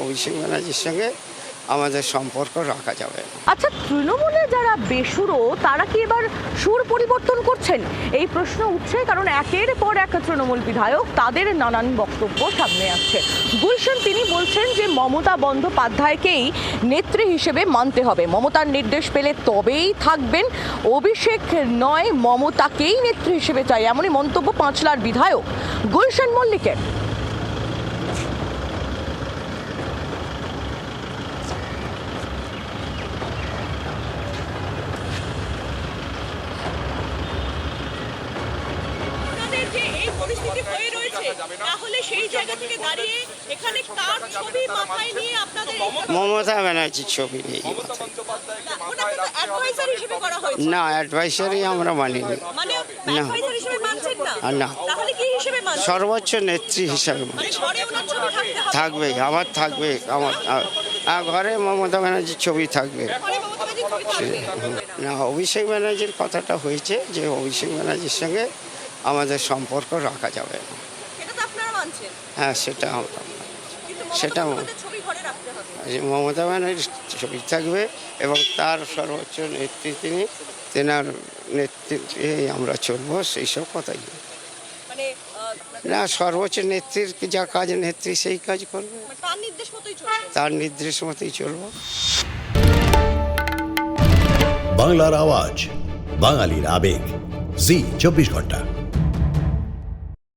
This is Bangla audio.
অভিষেক ব্যানার্জির সঙ্গে আমাদের সম্পর্ক রাখা যাবে না। আচ্ছা, তৃণমূলে যারা বেসুরো তারা কি এবার সুর পরিবর্তন করছেন? এই প্রশ্ন উঠছে কারণ একের পর এক তৃণমূল বিধায়ক তাদের নানান বক্তব্য সামনে আসছে। গুলশান তিনি বলছেন যে মমতা বন্দ্যোপাধ্যায়কেই নেত্রী হিসেবে মানতে হবে, মমতার নির্দেশ পেলে তবেই থাকবেন, অভিষেক নয় মমতাকেই নেত্রী হিসেবে চাই, এমনই মন্তব্য পাঁচলার বিধায়ক গুলশান মল্লিকের। মমতা ব্যানার্জির ছবি নেই না, অ্যাডভাইসারি আমরা মানিনি না, না সর্বোচ্চ নেত্রী হিসাবে থাকবে, আমার থাকবে, আমার ঘরে মমতা ব্যানার্জির ছবি থাকবে না। অভিষেক ব্যানার্জির কথাটা হয়েছে যে অভিষেক ব্যানার্জির সঙ্গে আমাদের সম্পর্ক রাখা যাবে না। হ্যাঁ, সেটা মমতা ব্যানার্জির ছবি থাকবে এবং তার সর্বোচ্চ নেত্রী তেনার নেতৃত্বে আমরা চলবো, সেই সব কথাই না। সর্বোচ্চ নেত্রীর যা কাজ নেত্রী সেই কাজ করবে, তার নির্দেশ মতোই চলবো। বাংলার আওয়াজ, বাঙালির আবেগ, জি 24 ঘন্টা।